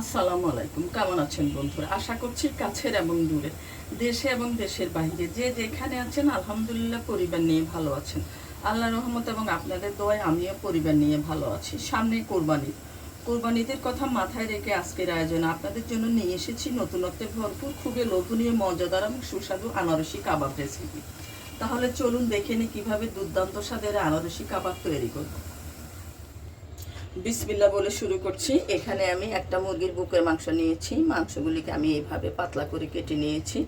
আসসালামু আলাইকুম। কেমন আছেন বন্ধুরা? আশা করছি কাছের এবং দূরে, দেশে এবং দেশের বাইরে যে যেখানে আছেন আলহামদুলিল্লাহ পরিবার নিয়ে ভালো আছেন। আল্লাহর রহমত এবং আপনাদের দোয়ায় আমিও পরিবার নিয়ে ভালো আছি। সামনে কোরবানিদের কথা মাথায় রেখে আজকের আয়োজনে আপনাদের জন্য নিয়ে এসেছি নতুনত্বে ভরপুর খুবই লোভনীয় মজাদার এবং সুস্বাদু আনারসি কাবাব রেসিপি। তাহলে চলুন দেখে নিই কীভাবে দুর্দান্ত স্বাদের আনারসি কাবাব তৈরি করব। বিসমিল্লাহ বলে শুরু করছি। এখানে আমি একটা মুরগির বুকের মাংস নিয়েছি। মাংসগুলিকে আমি এইভাবে পাতলা করে কেটে নিয়েছি।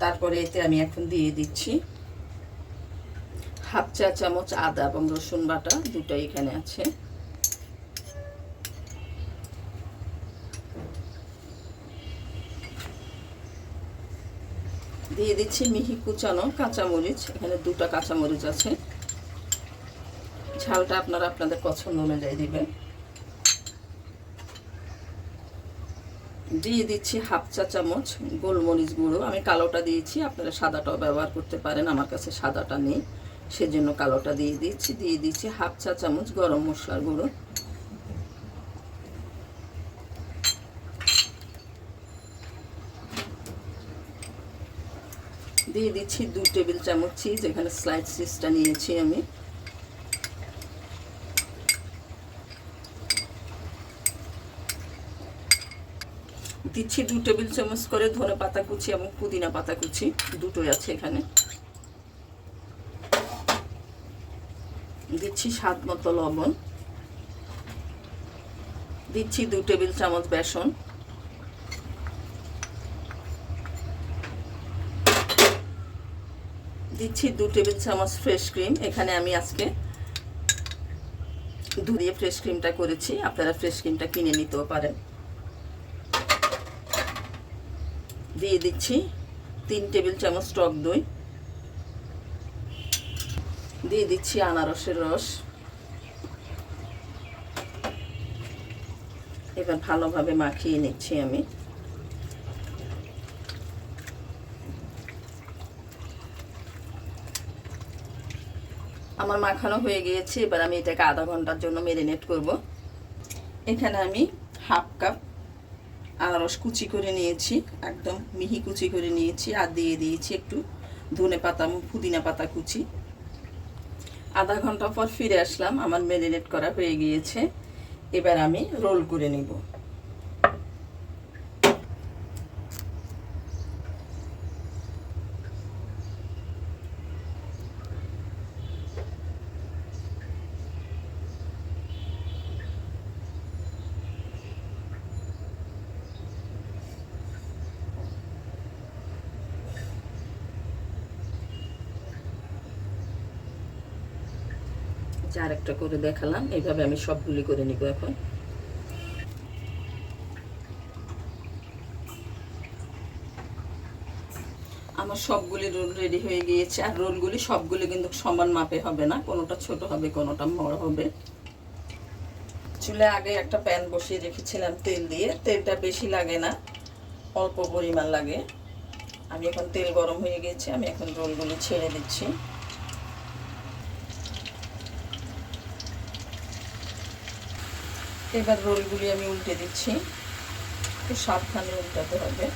তারপরে এতে আমি এখন দিয়ে দিচ্ছি হাফ চা চামচ আদা এবং রসুন বাটা, দুটোই এখানে আছে। দিয়ে দিচ্ছি মিহি কুচানো কাঁচামরিচ, এখানে দুটো কাঁচামরিচ আছে। ঝালটা আপনারা আপনাদের পছন্দ অনুযায়ী দিবেন। দিয়ে দিচ্ছি হাফ চা চামচ গোলমরিচ গুঁড়ো, আমি কালোটা দিয়েছি, আপনারা সাদাটাও ব্যবহার করতে পারেন, আমার কাছে সাদাটা নেই সেজন্য কালোটা দিয়ে দিচ্ছি। দিয়ে দিচ্ছি হাফ চা চামচ গরম মশলার গুঁড়ো। দিয়ে দিচ্ছি 2 টেবিল চামচ চিজ, এখানে স্লাইস চিজটা নিয়েছি আমি। দিচ্ছি 2 টেবিল চামচ করে ধনে পাতা কুচি এবং পুদিনা পাতা কুচি, দুটোই আছে এখানে। দিচ্ছি স্বাদ মতো লবণ। দিচ্ছি 2 টেবিল চামচ বেসন। দিচ্ছি 2 টেবিল চামচ ফ্রেশ ক্রিম, এখানে আমি আজকে দুধ দিয়ে ফ্রেশ ক্রিমটা করেছি, আপনারা ফ্রেশ ক্রিমটা কিনে নিতেও পারেন। দিয়ে দিচ্ছি 3 টেবিল চামচ টক দই। দিয়ে দিচ্ছি আনারসের রস। এবার ভালোভাবে মাখিয়ে নিচ্ছি আমি। আমার মাখানো হয়ে গিয়েছে, এবার আমি এটাকে আধা ঘন্টার জন্য ম্যারিনেট করব। এখানে আমি হাফ কাপ আনারস কুচি করে নিয়েছি, একদম মিহি কুচি করে নিয়েছি, আর দিয়ে দিয়েছি একটু ধনে পাতা পুদিনা পাতা কুচি। আধা ঘন্টা পর ফিরে আসলাম, আমার ম্যারিনেট করা হয়ে গিয়েছে। এবার আমি রোল করে নেব। আরেকটা করে দেখালাম, এইভাবে আমি সবগুলি করে নিব। এখন আমার সবগুলি রোল রেডি হয়ে গিয়েছে, আর রোলগুলি সবগুলি কিন্তু সমান মাপে হবে না, কোনোটা ছোট হবে কোনোটা বড় হবে। চুলে আগে একটা প্যান বসিয়ে রেখেছিলাম তেল দিয়ে, তেলটা বেশি লাগে না, অল্প পরিমাণ লাগে। আমি এখন তেল গরম হয়ে গেছে, আমি এখন রোলগুলি ছেড়ে দিচ্ছি। এবার রোলগুলি আমি উল্টে দিচ্ছি, একটু সাবধানে উল্টাতে হবে।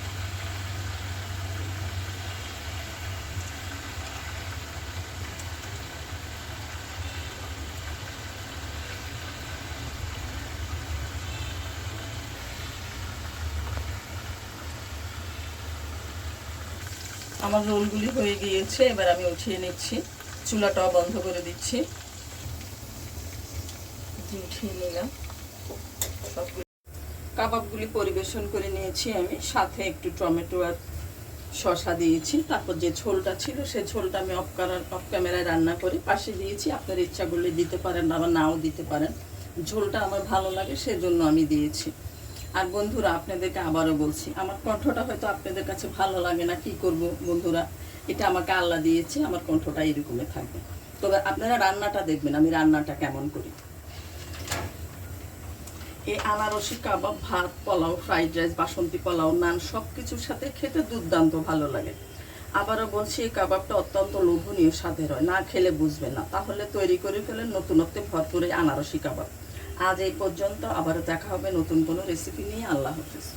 আমার রোলগুলি হয়ে গিয়েছে, এবার আমি উঠিয়ে নিচ্ছি, চুলাটাও বন্ধ করে দিচ্ছি। উঠিয়ে নিলাম সবগুলি। কাবাবগুলি পরিবেশন করে নিয়েছি আমি, সাথে একটু টমেটো আর শসা দিয়েছি। তারপর যে ঝোলটা ছিল সেই ঝোলটা আমি অফ ক্যামেরায় রান্না করে পাশে দিয়েছি, আপনার ইচ্ছা করলে দিতে পারেন, আবার নাও দিতে পারেন। ঝোলটা আমার ভালো লাগে সেজন্য আমি দিয়েছি। আর বন্ধুরা, আপনাদেরকে আবারও বলছি, আমার কণ্ঠটা হয়তো আপনাদের কাছে ভালো লাগে না, কি করব বন্ধুরা, এটা আমাকে আল্লাহ দিয়েছে, আমার কণ্ঠটা এরকমই থাকবে। তবে আপনারা রান্নাটা দেখবেন আমি রান্নাটা কেমন করি। এই আনারসি কাবাব ভাত, পোলাও, ফ্রাইড রাইস, বাসন্তী পোলাও, নান সব কিছুর সাথে খেতে দুর্দান্ত ভালো লাগে। আবারও বলছি, এই কাবাবটা অত্যন্ত লোভনীয় স্বাদের হয়, না খেলে বুঝবে না। তাহলে তৈরি করে ফেলেন নতুনত্বে ভরপুর এই আনারসি কাবাব। আজ এই পর্যন্ত, আবারও দেখা হবে নতুন কোনো রেসিপি নিয়ে। আল্লাহ হাফেজ।